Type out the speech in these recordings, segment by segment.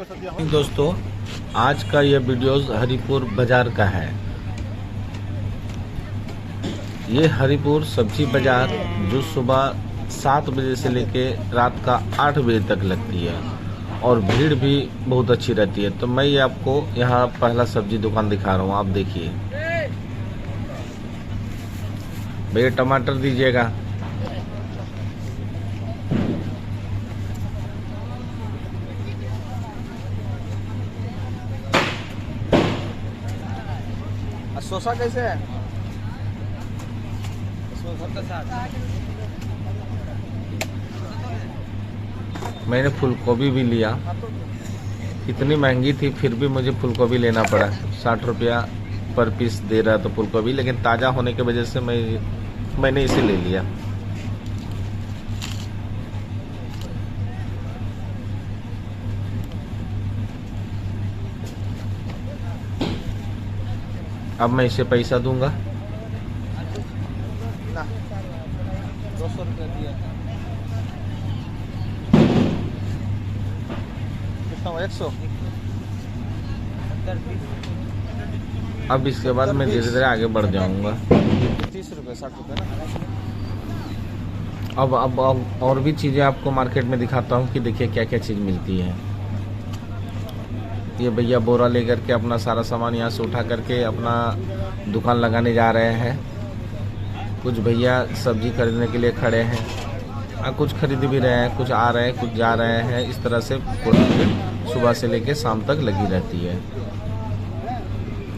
दोस्तों, आज का यह वीडियोस हरिपुर बाजार का है। ये हरिपुर सब्जी बाजार जो सुबह 7 बजे से लेके रात का 8 बजे तक लगती है और भीड़ भी बहुत अच्छी रहती है। तो मैं ये आपको यहाँ पहला सब्जी दुकान दिखा रहा हूँ, आप देखिए। भैया टमाटर दीजिएगा। शोषा कैसे है? मैंने फूलगोभी भी लिया। इतनी महंगी थी फिर भी मुझे फूलगोभी लेना पड़ा। 60 रुपया पर पीस दे रहा था फूलगोभी, लेकिन ताज़ा होने की वजह से मैंने इसे ले लिया। अब मैं इसे पैसा दूंगा। 200 रुपया दिया। कितना हुआ? 100। अब इसके बाद मैं धीरे धीरे आगे बढ़ जाऊंगा। 30 रुपये 60 रुपये ना। अब और भी चीज़ें आपको मार्केट में दिखाता हूँ कि देखिए क्या क्या चीज़ मिलती है। ये भैया बोरा लेकर के अपना सारा सामान यहाँ से उठा करके अपना दुकान लगाने जा रहे हैं। कुछ भैया सब्जी खरीदने के लिए खड़े हैं, कुछ खरीद भी रहे हैं, कुछ आ रहे हैं, कुछ जा रहे हैं। इस तरह से पूरा दिन सुबह से लेकर शाम तक लगी रहती है।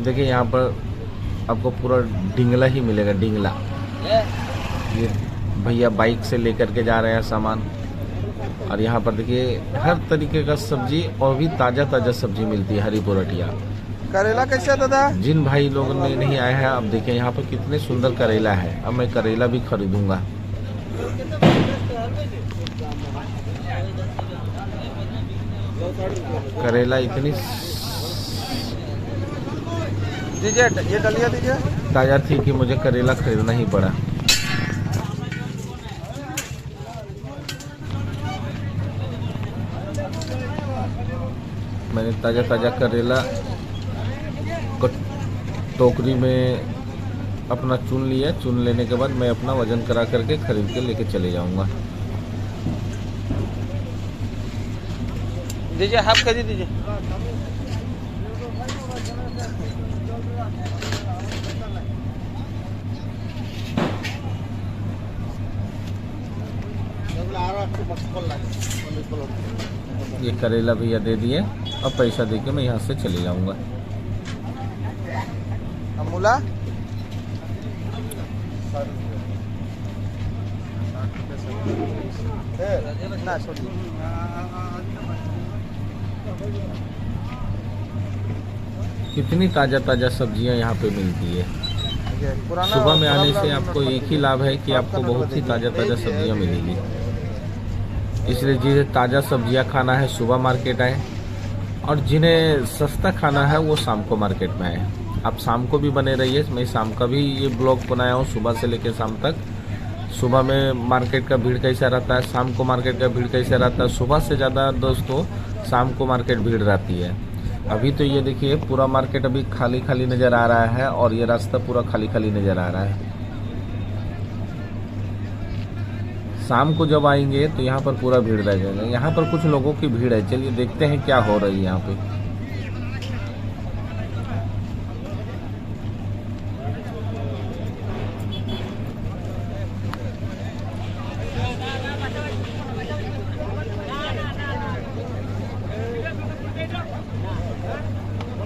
देखिए यहाँ पर आपको पूरा डिंगला ही मिलेगा, डिंगला। ये भैया बाइक से लेकर के जा रहे हैं सामान। और यहाँ पर देखिए हर तरीके का सब्जी और भी ताज़ा ताज़ा सब्जी मिलती है हरिपुर हटिया। करेला कैसे है दादा? जिन भाई लोगों ने नहीं आया है, अब देखिए यहाँ पर कितने सुंदर करेला है। अब मैं करेला भी खरीदूंगा। करेला इतनी दीजिए, ये डलिया दीजिए। ताज़ा थी कि मुझे करेला खरीदना ही पड़ा। मैंने ताज़ा ताज़ा करेला को टोकरी में अपना चुन लिया। चुन लेने के बाद मैं अपना वजन करा करके खरीद के लेके चले जाऊंगा। दीजिए, हाफ के जी दीजिए। ये करेला भैया दे दिए। अब पैसा देके मैं यहाँ से चले जाऊंगा। मूला ना छोड़िए। कितनी ताज़ा ताज़ा सब्जियां यहाँ पे मिलती है। सुबह में आने से आपको एक ही लाभ है कि आपको बहुत ही ताज़ा ताज़ा सब्जियां मिलेगी। इसलिए जिन्हें ताज़ा सब्जियां खाना है सुबह मार्केट आए, और जिन्हें सस्ता खाना है वो शाम को मार्केट में आए। आप शाम को भी बने रहिए। मैं शाम का भी ये ब्लॉग बनाया हूँ, सुबह से लेकर शाम तक। सुबह में मार्केट का भीड़ कैसा रहता है, शाम को मार्केट का भीड़ कैसा रहता है। सुबह से ज़्यादा दोस्तों शाम को मार्केट भीड़ रहती है। अभी तो ये देखिए पूरा मार्केट अभी खाली खाली नज़र आ रहा है और ये रास्ता पूरा खाली खाली नज़र आ रहा है। शाम को जब आएंगे तो यहाँ पर पूरा भीड़ रह जाएगा। यहाँ पर कुछ लोगों की भीड़ है। चलिए देखते हैं क्या हो रही है यहाँ पे।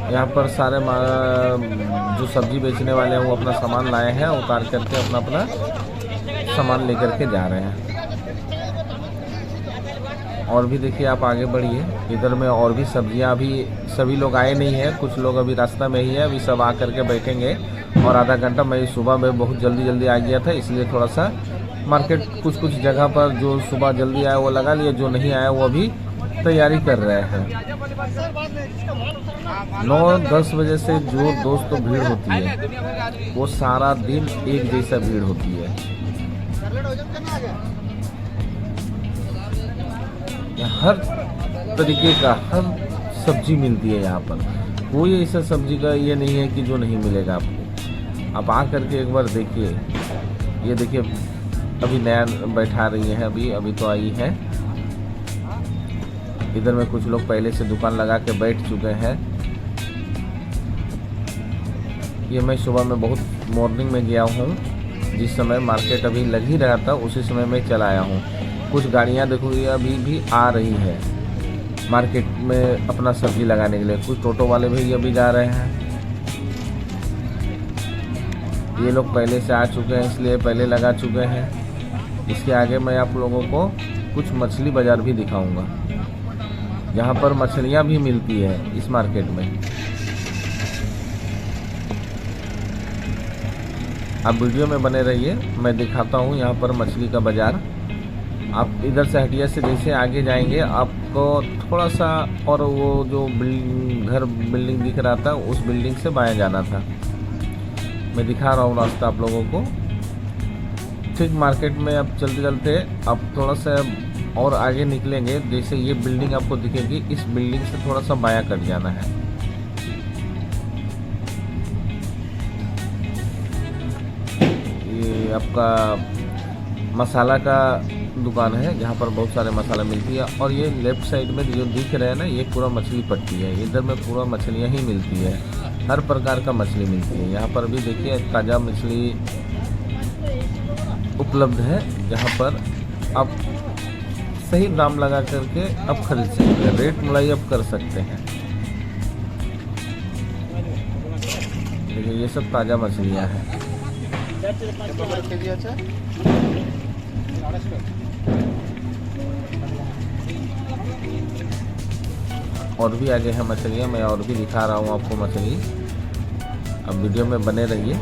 यहाँ पर सारे जो सब्जी बेचने वाले हैं वो अपना सामान लाए हैं, उतार करके अपना अपना सामान लेकर के जा रहे हैं। और भी देखिए आप आगे बढ़िए। इधर में और भी सब्जियां, अभी सभी लोग आए नहीं हैं, कुछ लोग अभी रास्ता में ही है। अभी सब आ करके बैठेंगे और आधा घंटा। मैं सुबह में बहुत जल्दी आ गया था, इसलिए थोड़ा सा मार्केट कुछ जगह पर जो सुबह जल्दी आया वो लगा लिया, जो नहीं आया वो अभी तैयारी कर रहे हैं। 9-10 बजे से जो दोस्तों भीड़ होती है वो सारा दिन एक जैसा भीड़ होती है। हर तरीके का, हर सब्जी मिलती है यहाँ पर। कोई ऐसा सब्जी का ये नहीं है कि जो नहीं मिलेगा आपको। आप आ करके एक बार देखिए। ये देखिए अभी नया बैठा रही है, अभी तो आई है। इधर में कुछ लोग पहले से दुकान लगा के बैठ चुके हैं। ये मैं सुबह में बहुत मॉर्निंग में गया हूँ, जिस समय मार्केट अभी लग ही रहा था उसी समय मैं चला आया हूँ। कुछ गाड़ियाँ देखो ये अभी भी आ रही है मार्केट में अपना सब्जी लगाने के लिए। कुछ टोटो वाले भी अभी जा रहे हैं। ये लोग पहले से आ चुके हैं इसलिए पहले लगा चुके हैं। इसके आगे मैं आप लोगों को कुछ मछली बाज़ार भी दिखाऊंगा, जहाँ पर मछलियाँ भी मिलती है इस मार्केट में। आप वीडियो में बने रहिए, मैं दिखाता हूँ यहाँ पर मछली का बाज़ार। आप इधर से हटिया से जैसे आगे जाएंगे आपको थोड़ा सा, और वो जो बिल्डिंग दिख रहा था उस बिल्डिंग से बाएं जाना था। मैं दिखा रहा हूँ रास्ता आप लोगों को। ठीक मार्केट में आप चलते चलते आप थोड़ा सा और आगे निकलेंगे, जैसे ये बिल्डिंग आपको दिखेगी, इस बिल्डिंग से थोड़ा सा बायां कट जाना है। ये आपका मसाला का दुकान है जहाँ पर बहुत सारे मसाला मिलती है। और ये लेफ्ट साइड में जो दिख रहे हैं ना, ये पूरा मछली पट्टी है। इधर में पूरा मछलियाँ ही मिलती है, हर प्रकार का मछली मिलती है। यहाँ पर भी देखिए ताज़ा मछली उपलब्ध है, जहाँ पर आप सही दाम लगा करके आप खरीद सकते हैं, रेट मुलाई आप कर सकते हैं। देखिए ये सब ताज़ा मछलियाँ हैं। और भी आगे है मछलियाँ, मैं और भी दिखा रहा हूँ आपको मछली। अब वीडियो में बने रहिए।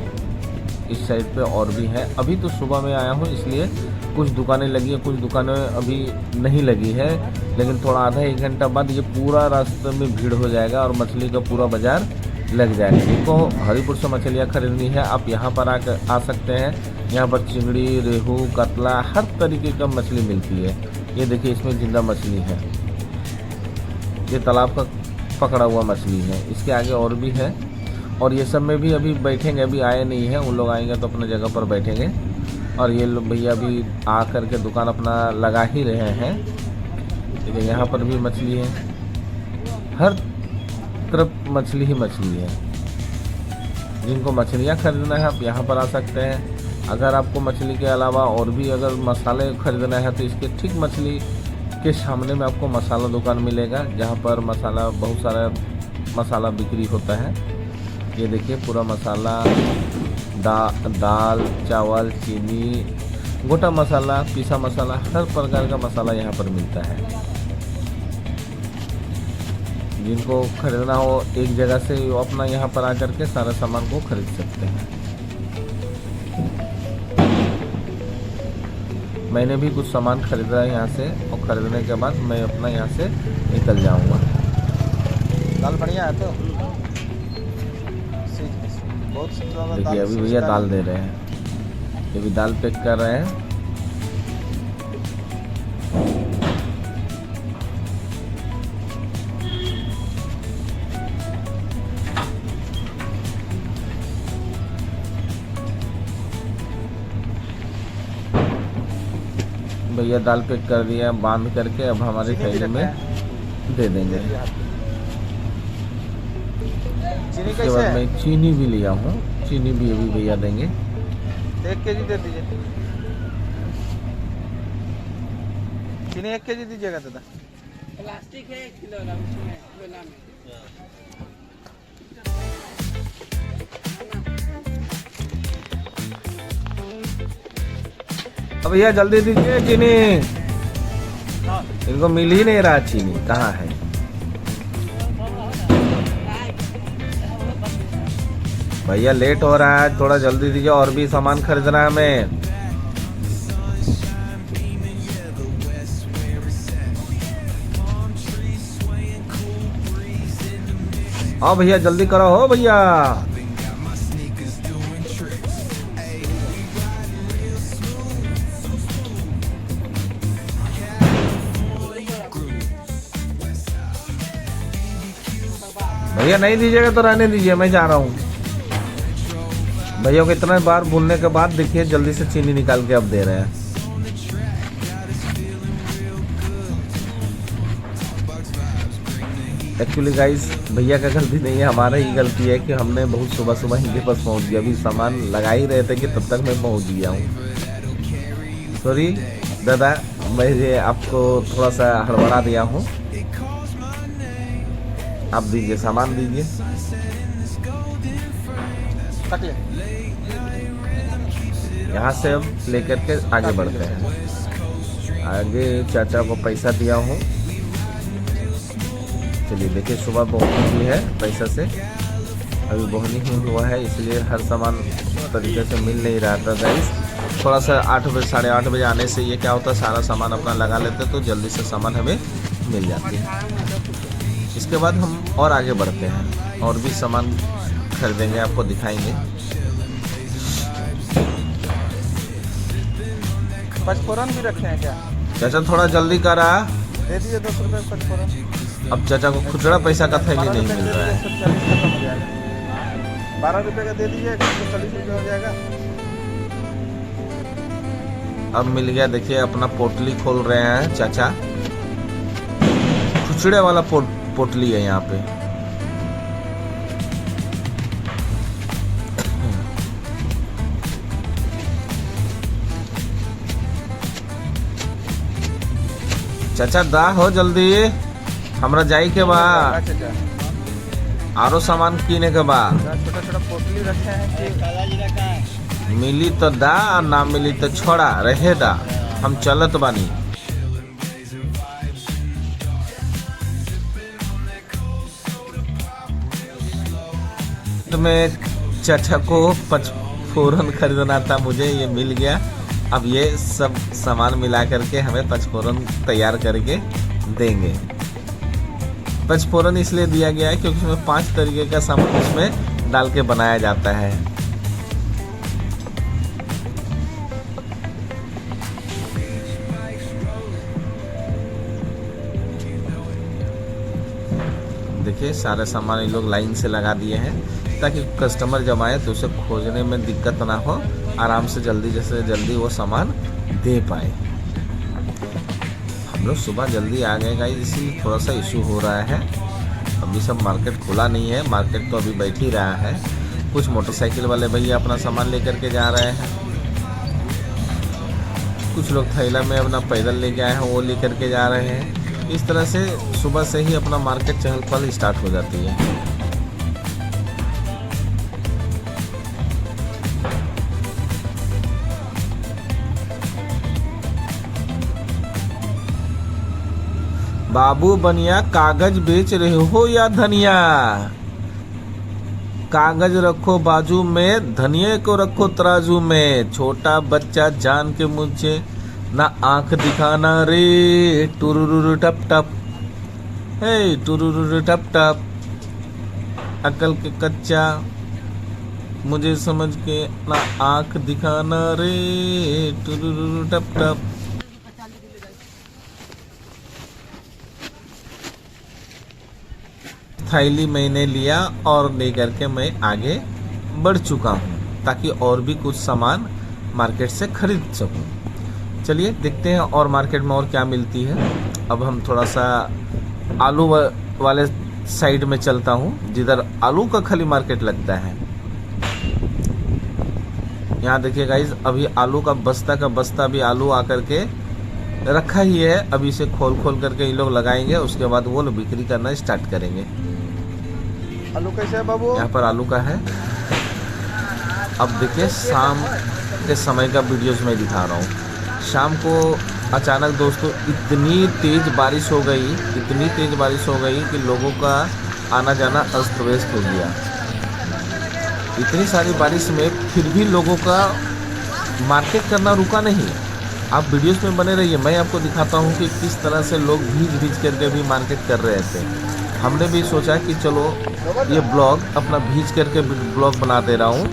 इस साइड पे और भी है। अभी तो सुबह में आया हूँ इसलिए कुछ दुकानें लगी हैं, कुछ दुकानें अभी नहीं लगी है, लेकिन थोड़ा आधा एक घंटा बाद ये पूरा रास्ते में भीड़ हो जाएगा और मछली का पूरा बाज़ार लग जाएगा। जिनको हरिपुर से मछलियाँ खरीदनी है आप यहाँ पर आ सकते हैं। यहाँ पर चिंगड़ी, रेहू, कतला, हर तरीके का मछली मिलती है। ये देखिए इसमें जिंदा मछली है, ये तालाब का पकड़ा हुआ मछली है। इसके आगे और भी है, और ये सब में भी अभी बैठेंगे, अभी आए नहीं हैं। उन लोग आएंगे तो अपने जगह पर बैठेंगे। और ये लोग भैया अभी आ करके दुकान अपना लगा ही रहे हैं। ठीक है, यहाँ पर भी मछली है, हर तरफ मछली ही मछली है। जिनको मछलियाँ खरीदना है आप यहाँ पर आ सकते हैं। अगर आपको मछली के अलावा और भी अगर मसाले खरीदना है तो इसके ठीक मछली के सामने में आपको मसाला दुकान मिलेगा, जहाँ पर मसाला बहुत सारा मसाला बिक्री होता है। ये देखिए पूरा मसाला, दाल, चावल, चीनी, गोटा मसाला, पीसा मसाला, हर प्रकार का मसाला यहाँ पर मिलता है। जिनको खरीदना हो एक जगह से वो अपना यहाँ पर आकर के सारा सामान को खरीद सकते हैं। मैंने भी कुछ सामान खरीदा है यहाँ से, और खरीदने के बाद मैं अपना यहाँ से निकल जाऊँगा। दाल बढ़िया है तो देखिए अभी भैया दाल दे रहे हैं, ये भी दाल पैक कर रहे हैं। भैया दाल पैक कर दिया बांध करके, अब हमारे थैले में दे देंगे। इसके बाद मैं चीनी भी लिया हूँ, चीनी भी अभी भैया देंगे। 1 केजी दे दीजिए चीनी, 1 केजी दीजिएगा दादा। प्लास्टिक है 1 किलो वाला, उसमें गोला में। अब भैया जल्दी दीजिए चीनी, इनको मिल ही नहीं रहा चीनी, कहाँ है? भैया लेट हो रहा है, थोड़ा जल्दी दीजिए, और भी सामान खरीदना है हमें। आओ भैया जल्दी करो हो भैया। भैया नहीं दीजिएगा तो रहने दीजिए, मैं जा रहा हूँ। भैया को इतना बार बोलने के बाद देखिए जल्दी से चीनी निकाल के अब दे रहे हैं। एक्चुअली गाइस भैया का गलती नहीं है, हमारा ही गलती है कि हमने बहुत सुबह सुबह इनके पास पहुंच गया। अभी सामान लगा ही रहे थे कि तब तक मैं पहुंच गया हूँ। सॉरी दादा, मैं आपको थोड़ा सा हड़बड़ा दिया हूँ। आप दीजिए, सामान दीजिए। यहाँ से अब लेकर के आगे बढ़ते हैं। आगे चाचा को पैसा दिया हूँ। चलिए देखिए, सुबह बोहनी हुई है पैसा से, अभी बोहनी ही हुआ है, इसलिए हर सामान तरीके से मिल नहीं रहा था गाइस। थोड़ा सा 8 बजे 8:30 बजे आने से ये क्या होता है, सारा सामान अपना लगा लेते तो जल्दी से सामान हमें मिल जाती है। इसके बाद हम और आगे बढ़ते हैं और भी सामान खरीदेंगे, आपको दिखाएंगे। पचफोरन भी रखे हैं क्या? चाचा थोड़ा जल्दी करा, दे दीजिए 10 रुपये पचफोरन। अब चाचा को खुचरा पैसा का थैली नहीं मिल रहा है। 12 रुपये का दे दीजिए, 140 रुपये हो जाएगा। अब मिल गया, देखिए अपना पोटली खोल रहे हैं चाचा। खुचड़े वाला पोटली है यहाँ पे। चाचा दा हो जल्दी, हमरा जाई के बा, आरो सामान कीने के बा। छोटा छोटा पोटली रखे हैं कि मिली तो दा, ना मिली तो छोड़ा रहे दा, हम चलत बानी। में चाचा को पचफोरन खरीदना था, मुझे ये मिल गया। अब ये सब सामान मिला करके हमें पचफोरन तैयार करके देंगे। पचफोरन इसलिए दिया गया है क्योंकि उसमें 5 तरीके का सामान उसमें डाल के बनाया जाता है। देखिए सारे सामान ये लोग लाइन से लगा दिए हैं ताकि कस्टमर जब आए तो उसे खोजने में दिक्कत ना हो, आराम से जल्दी से जल्दी वो सामान दे पाए। हम लोग सुबह जल्दी आ गए गाइस, इसलिए थोड़ा सा इशू हो रहा है। अभी सब मार्केट खुला नहीं है, मार्केट तो अभी बैठ ही रहा है। कुछ मोटरसाइकिल वाले भैया अपना सामान लेकर के जा रहे हैं, कुछ लोग थैला में अपना पैदल लेके आए हैं, वो लेकर के जा रहे हैं। इस तरह से सुबह से ही अपना मार्केट चहल पहल स्टार्ट हो जाती है। बाबू बनिया, कागज बेच रहे हो या धनिया? कागज रखो बाजू में, धनिया को रखो तराजू में। छोटा बच्चा जान के मुझे ना आंख दिखाना रे, टुरुरु टप टप, हे टुरुरु टप टप। अकल के कच्चा मुझे समझ के ना आंख दिखाना रे, टुरुरु टप टप। थैली मैंने लिया और लेकर के मैं आगे बढ़ चुका हूँ ताकि और भी कुछ सामान मार्केट से खरीद सकूँ। चलिए देखते हैं और मार्केट में और क्या मिलती है। अब हम थोड़ा सा आलू वाले साइड में चलता हूँ जिधर आलू का खाली मार्केट लगता है। यहाँ देखिए गाइस, अभी आलू का बस्ता भी आलू आकर के रखा ही है। अभी इसे खोल करके ये लोग लगाएंगे, उसके बाद वो लोग बिक्री करना स्टार्ट करेंगे। आलू कैसे है बाबू? यहाँ पर आलू का है। अब देखिए शाम के समय का वीडियोस में दिखा रहा हूँ। शाम को अचानक दोस्तों इतनी तेज बारिश हो गई कि लोगों का आना जाना अस्त व्यस्त हो गया। इतनी सारी बारिश में फिर भी लोगों का मार्केट करना रुका नहीं। आप वीडियोस में बने रहिए, मैं आपको दिखाता हूँ कि किस तरह से लोग भीज करके भी मार्केट कर रहे थे। हमने भी सोचा कि चलो ये ब्लॉग अपना भीज करके ब्लॉग बना दे रहा हूँ।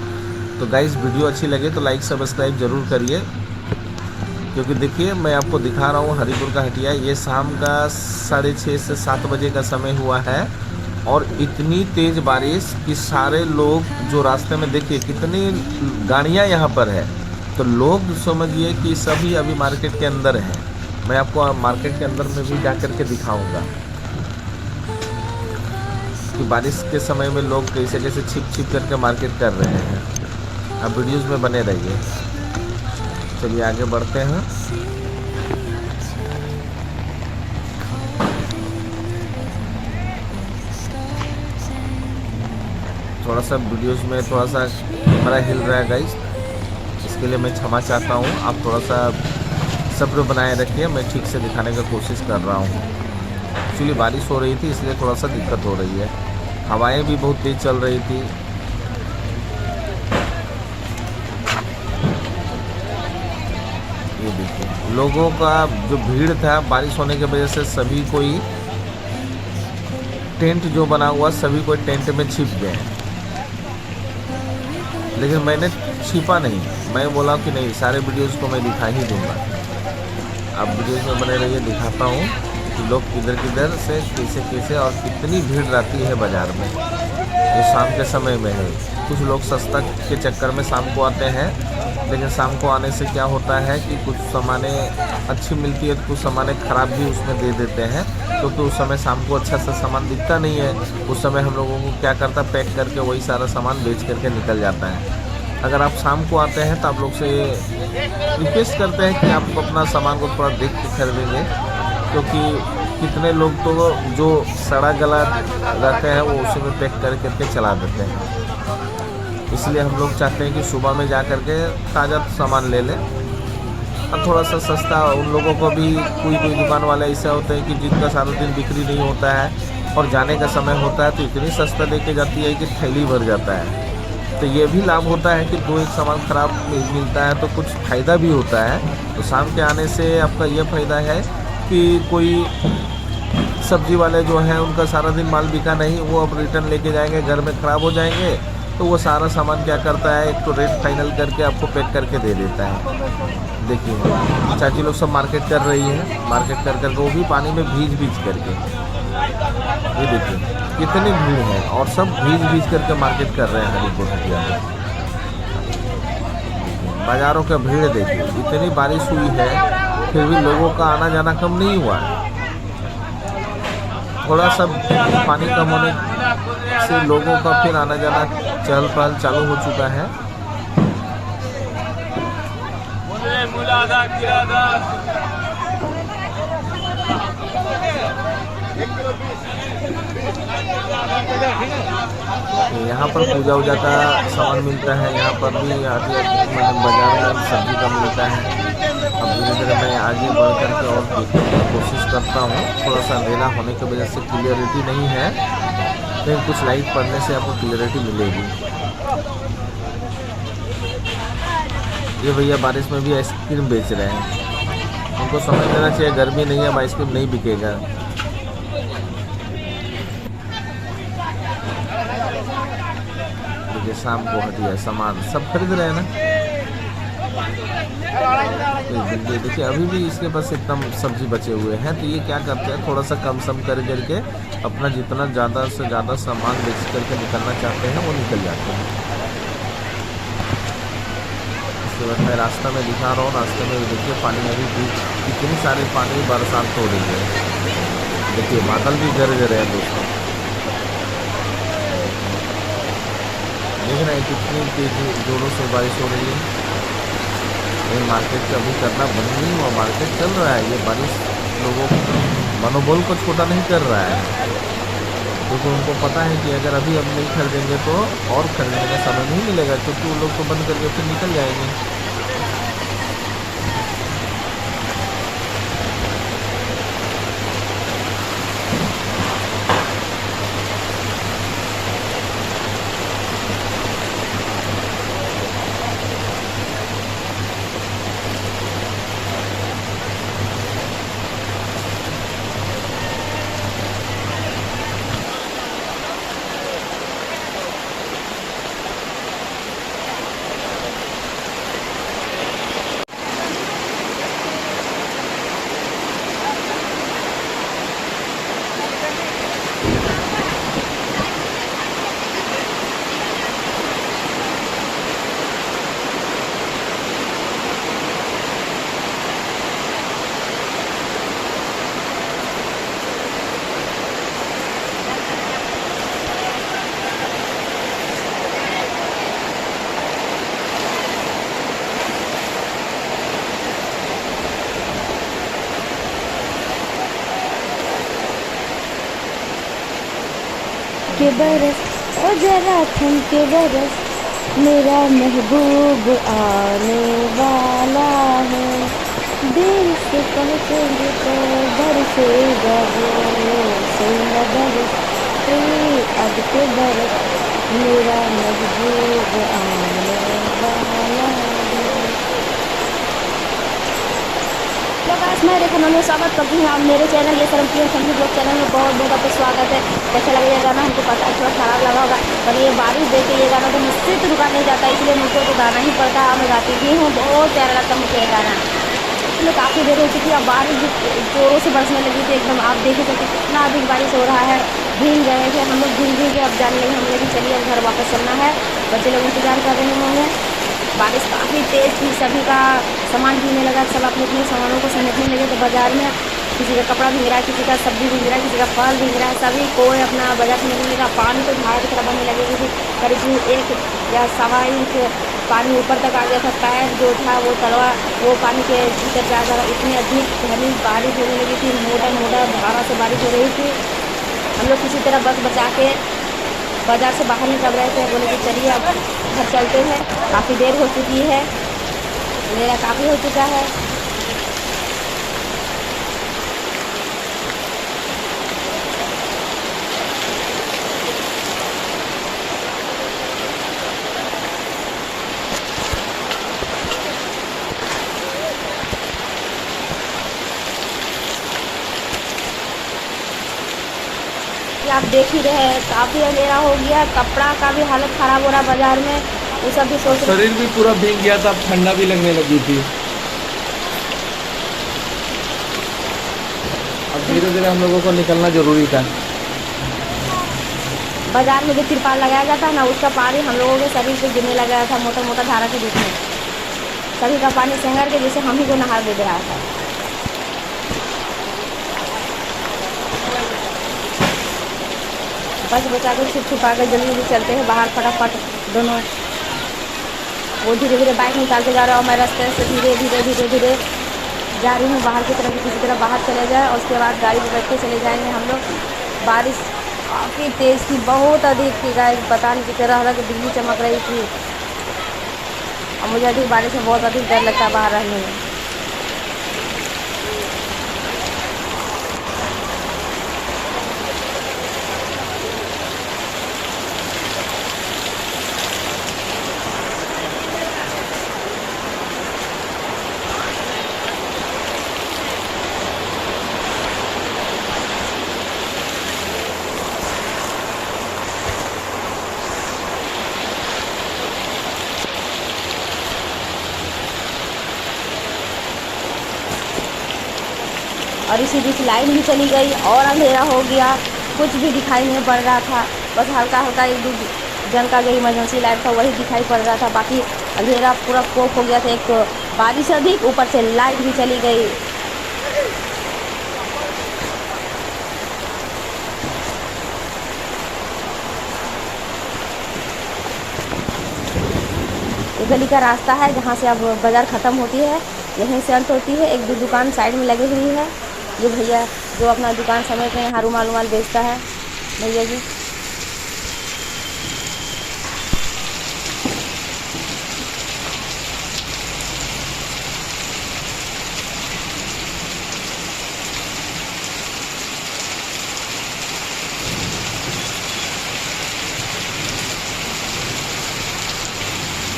तो गाइस वीडियो अच्छी लगे तो लाइक सब्सक्राइब ज़रूर करिए, क्योंकि देखिए मैं आपको दिखा रहा हूँ हरिपुर का हटिया। ये शाम का 6:30 से 7 बजे का समय हुआ है और इतनी तेज बारिश कि सारे लोग जो रास्ते में, देखिए कितनी गाड़ियाँ यहाँ पर है, तो लोग समझिए कि सभी अभी मार्केट के अंदर हैं। मैं आपको मार्केट के अंदर में भी जा कर के दिखाऊंगा कि बारिश के समय में लोग कैसे कैसे छिप छिप करके मार्केट कर रहे हैं। आप वीडियोज़ में बने रहिए। चलिए आगे बढ़ते हैं। थोड़ा सा वीडियोज़ में थोड़ा सा कैमरा हिल रहा है गाइस, इसके लिए मैं क्षमा चाहता हूँ। आप थोड़ा सा सब्र बनाए रखिए, मैं ठीक से दिखाने का कोशिश कर रहा हूँ। एक्चुअली बारिश हो रही थी इसलिए थोड़ा सा दिक्कत हो रही है, हवाएं भी बहुत तेज़ चल रही थी। ये देखिए लोगों का जो भीड़ था, बारिश होने की वजह से सभी कोई टेंट जो बना हुआ, सभी कोई टेंट में छिप गए, लेकिन मैंने छिपा नहीं। मैं बोला कि नहीं, सारे वीडियोज़ को मैं दिखा ही दूंगा। अब वीडियोज़ में बने रहिए, दिखाता हूँ कि लोग किधर किधर से कैसे कैसे और कितनी भीड़ रहती है बाज़ार में। ये शाम के समय में है। कुछ लोग सस्ता के चक्कर में शाम को आते हैं, लेकिन शाम को आने से क्या होता है कि कुछ सामानें अच्छी मिलती है, कुछ सामानें ख़राब भी उसमें दे देते हैं, क्योंकि तो उस समय शाम को अच्छा सा सामान दिखता नहीं है। उस समय हम लोगों को क्या करता, पैक करके वही सारा सामान बेच करके निकल जाता है। अगर आप शाम को आते हैं तो आप लोग से रिक्वेस्ट करते हैं कि आप अपना सामान को थोड़ा देख के खरीदेंगे, क्योंकि कितने लोग तो जो सड़ा गला रहते हैं वो उसी में पैक करके चला देते हैं। इसलिए हम लोग चाहते हैं कि सुबह में जा कर के ताज़ा सामान ले लें, और थोड़ा सा सस्ता। उन लोगों को भी कोई दुकान वाले ऐसे होते हैं कि जिनका सारा दिन बिक्री नहीं होता है और जाने का समय होता है तो इतनी सस्ता दे के जाती है कि थैली भर जाता है। तो ये भी लाभ होता है कि दो एक सामान ख़राब मिलता है तो कुछ फ़ायदा भी होता है। तो शाम के आने से आपका ये फ़ायदा है कि कोई सब्ज़ी वाले जो हैं उनका सारा दिन माल बिका नहीं, वो अब रिटर्न लेके जाएंगे, घर में ख़राब हो जाएंगे, तो वो सारा सामान क्या करता है, एक तो रेट फाइनल करके आपको पैक करके दे देता है। देखिए चाची लोग सब मार्केट कर रही है, मार्केट कर करके वो भी पानी में भीज करके। ये देखिए कितनी भीड़ है और सब भीज करके मार्केट कर रहे हैं हरिपुर हटिया में। बाज़ारों का भीड़ देखिए, इतनी बारिश हुई है फिर भी लोगों का आना जाना कम नहीं हुआ है। थोड़ा सा पानी कम होने से लोगों का फिर आना जाना चहल पहल चालू हो चुका है। यहाँ पर पूजा वूजा का सामान मिलता है, यहाँ पर भी बाजार में सब्जी का मिलता है। अब धीरे धीरे मैं आगे बढ़ करके और देखने की कोशिश करता हूँ। थोड़ा सा अंधेरा होने की वजह से क्लियरिटी नहीं है, लेकिन कुछ लाइट पड़ने से आपको क्लियरिटी मिलेगी। ये भैया बारिश में भी आइसक्रीम बेच रहे हैं, उनको समझ लेना चाहिए गर्मी नहीं है, अब आइसक्रीम नहीं बिकेगा। देखिए शाम को हटिया सामान सब खरीद रहे हैं ना। देखिए अभी भी इसके पास एकदम सब्जी बचे हुए हैं, तो ये क्या करते हैं, थोड़ा सा कम सम कर करके अपना जितना ज़्यादा से ज़्यादा सामान बेच करके निकलना चाहते हैं वो निकल जाते हैं। इसके बाद मैं रास्ता में दिखा रहा हूँ, रास्ते में देखिए पानी अभी भी कितनी सारी पानी बरसात हो रही है। देखिए बादल भी गरज रहे हैं दोस्तों, देख रहे हैं कितनी तेज़ी जोरों से बारिश हो रही है। ये मार्केट का अभी करना बंद नहीं हुआ, मार्केट चल रहा है। ये बारिश लोगों को मनोबल को छोटा नहीं कर रहा है, क्योंकि उनको पता है कि अगर अभी अब नहीं खरीदेंगे तो और खरीदने का समय नहीं मिलेगा, क्योंकि वो लोग तो बंद करके फिर निकल जाएंगे। के बरस, ओ जरा थम के बरस, मेरा महबूब आने वाला है। देर से पहुँचेंगे तो बरसेगा वो, सैला बरस अब के बरस, मेरा महबूब आने वाला है। मैं रेखा में स्वागत करती हूँ आप मेरे चैनल ये शर्म की संगीत लोग चैनल में बहुत बहुत आपका स्वागत है। कैसा लगे ये गाना हमको पता है, थोड़ा खराब लगा होगा, पर ये बारिश देख के ये गाना तो मुझसे तो रुका नहीं जाता, इसलिए मुझको तो गाना ही पड़ता है। मैं गाती भी हूँ, बहुत प्यारा लगता है मुझे ये गाना। इसलिए काफ़ी देर हो चुकी है, बारिश जोरों से बरसने लगी थी एकदम। आप देख सकते कितना अधिक बारिश हो रहा है। भीग गए थे हम लोग, भीग के अब जाने लगे हम लोग कि चलिए अब घर वापस चलना है। बच्चे लोग इंतजार कर रहे होंगे। बारिश काफ़ी तेज़ थी, सभी का सामान भीगने लगा, सब अपने अपने सामानों को समेटने लगे। तो बाज़ार में किसी का कपड़ा भीग रहा है, किसी का सब्जी भीग रहा है, किसी का फल भीग रहा है, सभी कोई अपना बाजार से निकलने लगा। पानी तो धारा की तरह बनने लगेगी थी, करीब 1 या सवा इंच पानी ऊपर तक आ गया था। पैर जो था वो तलवा वो पानी के भीतर जा रहा, इतनी अधिक घनी बारिश होने लगी थी, मोटा मोटा धारा से बारिश हो रही थी। हम लोग किसी तरह बस बचा के बाज़ार से बाहर निकल रहे थे, बोले कि चलिए अब घर चलते हैं, काफ़ी देर हो चुकी है, अंधेरा काफ़ी हो चुका है। आप देख ही रहे हैं काफ़ी अंधेरा हो गया, कपड़ा का भी हालत ख़राब हो रहा बाज़ार में, वो सब भी सोच रहे। शरीर भी पूरा भीग गया था, ठंडा भी लगने लगी थी। अब धीरे धीरे हम लोगों को निकलना जरूरी था। बाज़ार में जो तिरपाल लगाया गया था ना, उसका पानी हम लोगों के शरीर से गिरने लगा था, मोटा मोटा धारा के बीच में सभी का पानी सेंगर के जैसे हम ही को नहा दे रहा था। बस बचा कर छुप छुपा कर जल्दी जल्दी चलते हैं बाहर फटाफट दोनों। वो धीरे धीरे बाइक निकालते जा रहा हूँ, मैं रास्ते से धीरे धीरे धीरे धीरे जा रही हूँ बाहर की तरफ, किसी तरह बाहर चले जाए और उसके बाद गाड़ी में बैठ के चले जाएंगे हम लोग। बारिश काफ़ी तेज़ थी, बहुत अधिक थी गाइस, पता नहीं कितने रह कि बिजली चमक रही थी। और मुझे अधिक बारिश में बहुत अधिक डर लगता है बाहर रहने में। और इसी बीच लाइट भी चली गई और अंधेरा हो गया, कुछ भी दिखाई नहीं पड़ रहा था। बस हल्का हल्का एक दो जन का जो इमरजेंसी लाइट था वही दिखाई पड़ रहा था, बाकी अंधेरा पूरा कोप हो गया था। एक तो बारिश अधिक, ऊपर से लाइट भी चली गई। ये गली का रास्ता है जहाँ से अब बाज़ार ख़त्म होती है, यहीं से अंत होती है। एक दो दुकान साइड में लगी हुई है, ये भैया जो अपना दुकान समेत में यहाँ रुमाल रुमाल बेचता है भैया जी।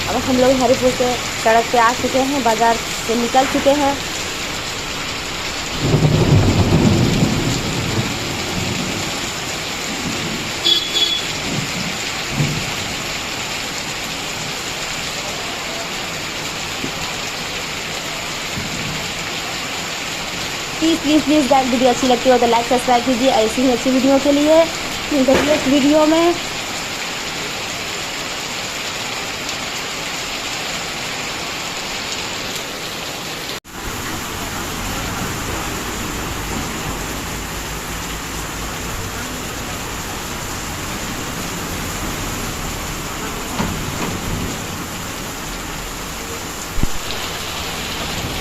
अब हम लोग हरिपुर के सड़क पे आ चुके हैं, बाज़ार से निकल चुके हैं। प्लीज़ गाइस, वीडियो अच्छी लगती हो तो लाइक सब्सक्राइब कीजिए ऐसी ही अच्छी वीडियो के लिए। नेक्स्ट वीडियो में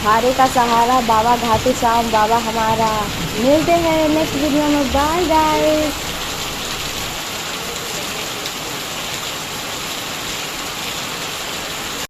हारे का सहारा बाबा घाटे श्याम बाबा हमारा। मिलते हैं नेक्स्ट वीडियो में, बाय गाइस।